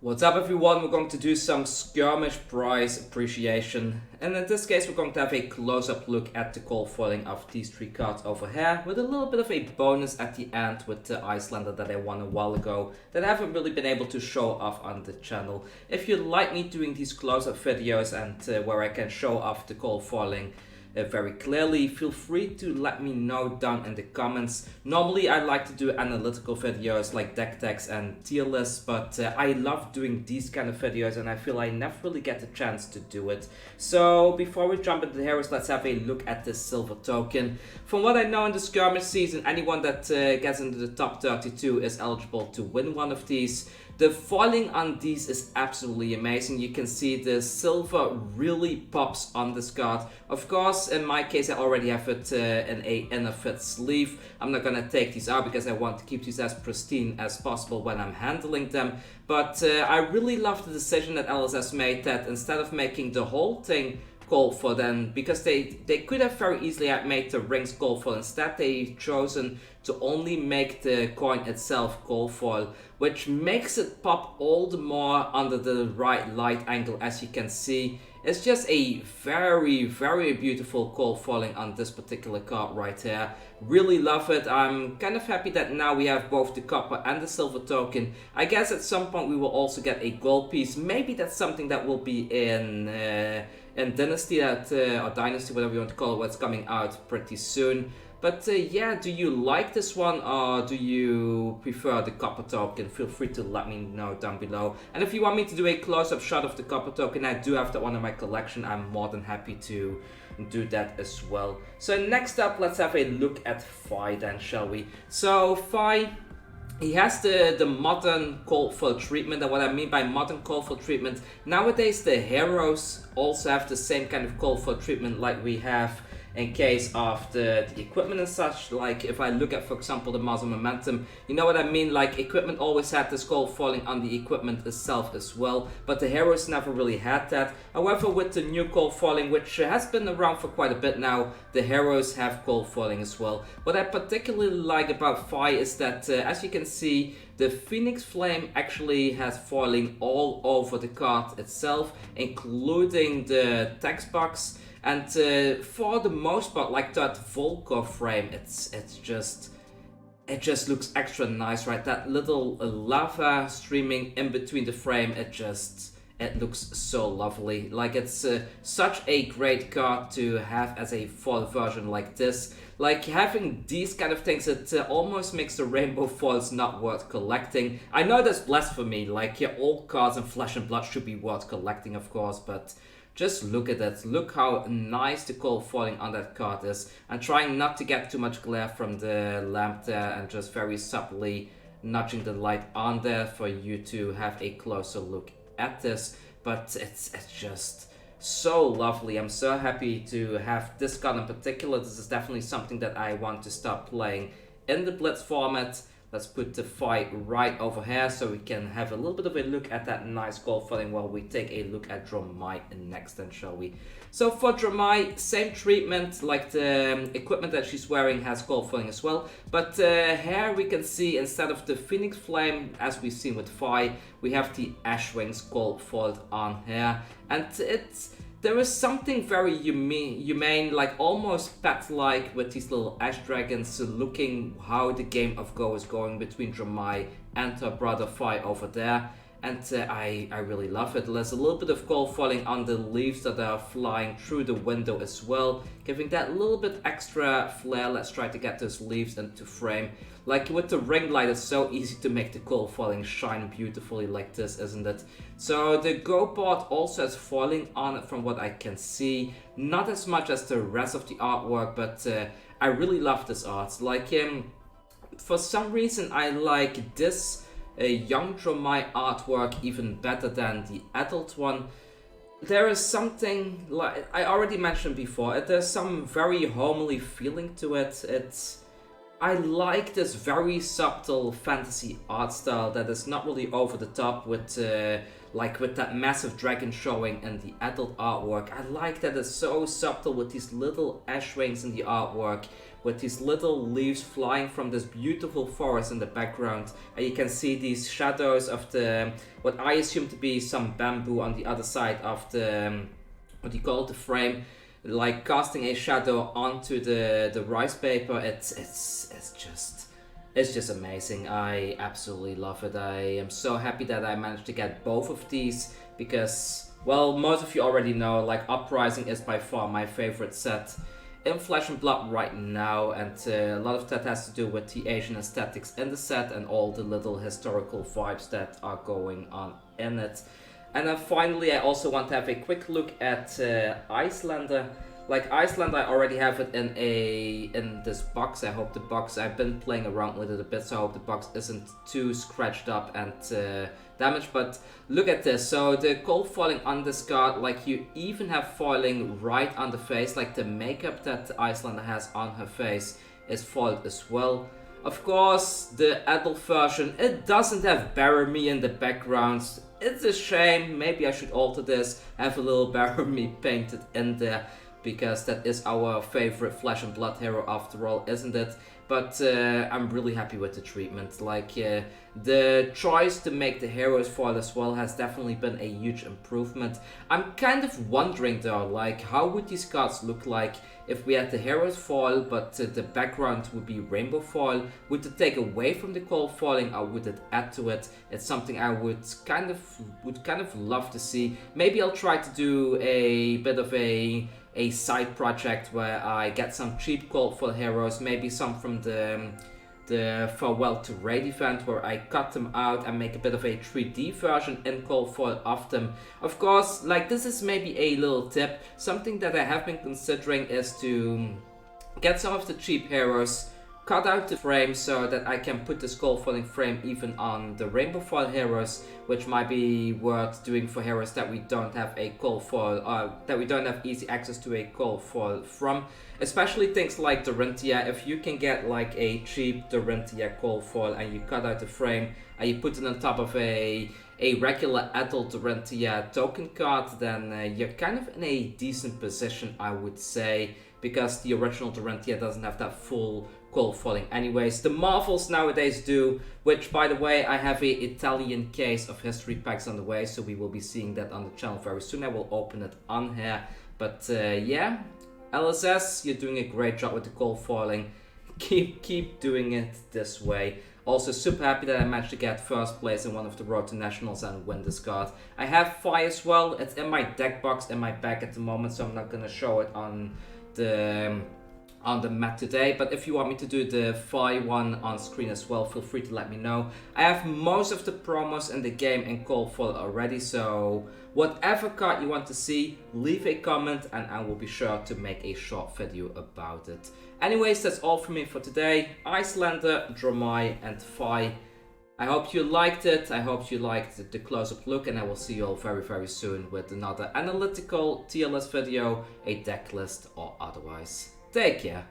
What's up everyone, we're going to do some Skirmish prize appreciation, and in this case we're going to have a close-up look at the cold foiling of these three cards over here, with a little bit of a bonus at the end with the Icelander that I won a while ago that I haven't really been able to show off on the channel. If you like me doing these close-up videos and where I can show off the cold foiling very clearly, feel free to let me know down in the comments. Normally I like to do analytical videos like deck techs and tier lists, but I love doing these kind of videos and I feel I never really get the chance to do it. So before we jump into the heroes, let's have a look at this silver token. From what I know in the Skirmish season, anyone that gets into the top 32 is eligible to win one of these. The foiling on these is absolutely amazing. You can see the silver really pops on this card. Of course, in my case, I already have it in a inner fit sleeve. I'm not gonna take these out because I want to keep these as pristine as possible when I'm handling them. But I really love the decision that LSS made, that instead of making the whole thing gold for them, because they could have very easily have made the rings gold foil. Instead they've chosen to only make the coin itself gold foil, which makes it pop all the more under the right light angle. As you can see, it's just a very beautiful gold foiling on this particular card right here. Really love it. I'm kind of happy that now we have both the copper and the silver token. I guess at some point we will also get a gold piece. Maybe that's something that will be in Dynasty, or Dynasty, whatever you want to call it, what's coming out pretty soon. But yeah, do you like this one or do you prefer the copper token? Feel free to let me know down below. And if you want me to do a close-up shot of the copper token, I do have that one in my collection. I'm more than happy to do that as well. So next up, let's have a look at Fi then, shall we? So Fi, he has the modern cold foil treatment, and what I mean by modern cold foil treatment, nowadays the heroes also have the same kind of cold foil treatment like we have in case of the equipment and such. Like if I look at, for example, the Muzzle Momentum, you know what I mean? Like equipment always had this cold foiling on the equipment itself as well, but the heroes never really had that. However, with the new cold foiling, which has been around for quite a bit now, the heroes have cold foiling as well. What I particularly like about Fi is that, as you can see, the Phoenix Flame actually has foiling all over the card itself, including the text box. And for the most part, like that Volker frame, it just looks extra nice, right? That little lava streaming in between the frame, it looks so lovely. Like it's such a great card to have as a foil version like this. Like having these kind of things, it almost makes the rainbow foils not worth collecting. I know that's blasphemy. Like yeah, all cards in Flesh and Blood should be worth collecting, of course, but just look at it. Look how nice the cold foiling on that card is. I'm trying not to get too much glare from the lamp there and just very subtly nudging the light on there for you to have a closer look at this. But it's just so lovely. I'm so happy to have this card in particular. This is definitely something that I want to start playing in the Blitz format. Let's put the Fi right over here so we can have a little bit of a look at that nice gold foiling while we take a look at Dramai next then, shall we? So for Dramai, same treatment, like the equipment that she's wearing has gold foiling as well. But here we can see, instead of the Phoenix Flame, as we've seen with Fi, we have the Ash Wings gold foiled on here. And there is something very humane, like almost pet-like, with these little ash dragons looking how the game of Go is going between Dramai and her brother Fi over there. And I really love it. There's a little bit of gold foiling on the leaves that are flying through the window as well, giving that little bit extra flair. Let's try to get those leaves into frame. Like with the ring light, it's so easy to make the gold foiling shine beautifully like this, isn't it? So the Go board also has foiling on it from what I can see. Not as much as the rest of the artwork, but I really love this art. Like for some reason I like this young Dramai artwork even better than the adult one. There is something, like I already mentioned before, there's some very homely feeling to it. I like this very subtle fantasy art style that is not really over the top with like with that massive dragon showing in the adult artwork. I like that it's so subtle with these little ash wings in the artwork, with these little leaves flying from this beautiful forest in the background, and you can see these shadows of the what I assume to be some bamboo on the other side of the what do you call it, the frame, like casting a shadow onto the rice paper. It's just amazing. I absolutely love it. I am so happy that I managed to get both of these because, well, most of you already know, like, Uprising is by far my favorite set in Flesh and Blood right now, and a lot of that has to do with the Asian aesthetics in the set and all the little historical vibes that are going on in it. And then finally, I also want to have a quick look at Icelander. Like Iceland, I already have it in this box. I hope the box, I've been playing around with it a bit, so I hope the box isn't too scratched up and damaged. But look at this. So the cold foiling on this card, like you even have foiling right on the face, like the makeup that Icelander has on her face is foiled as well. Of course, the adult version, it doesn't have Baramy in the background. It's a shame. Maybe I should alter this, have a little Baramy painted in there, because that is our favorite Flesh and Blood hero after all, isn't it? But I'm really happy with the treatment. Like the choice to make the heroes foil as well has definitely been a huge improvement. I'm kind of wondering though, like how would these cards look like if we had the heroes foil but the background would be rainbow foil? Would it take away from the cold foiling or would it add to it? It's something I would kind of love to see. Maybe I'll try to do a bit of a side project where I get some cheap cold foil heroes, maybe some from the Farewell to Raid event, where I cut them out and make a bit of a 3D version in cold foil of them. Of course, like this is maybe a little tip. Something that I have been considering is to get some of the cheap heroes, cut out the frame so that I can put this cold foiling frame even on the rainbow foil heroes, which might be worth doing for heroes that we don't have a cold foil, that we don't have easy access to a cold foil from. Especially things like Dorinthia. If you can get like a cheap Dorinthia cold foil and you cut out the frame and you put it on top of a regular adult Dorinthia token card, then you're kind of in a decent position, I would say, because the original Dorinthia doesn't have that full cold foiling anyways. The Marvels nowadays do, which by the way, I have a Italian case of history packs on the way, so we will be seeing that on the channel very soon. I will open it on here. But yeah, LSS, you're doing a great job with the cold foiling. Keep doing it this way. Also super happy that I managed to get first place in one of the Road to Nationals and win this card. I have Fi as well. It's in my deck box in my bag at the moment, so I'm not gonna show it on the mat today, but if you want me to do the Fi one on screen as well, feel free to let me know. I have most of the promos in the game in cold foil already, so whatever card you want to see, leave a comment and I will be sure to make a short video about it. Anyways, that's all from me for today. Icelander, Dramai and Fi. I hope you liked it, I hope you liked the close-up look, and I will see you all very very soon with another analytical tier list video, a deck list or otherwise. Take care.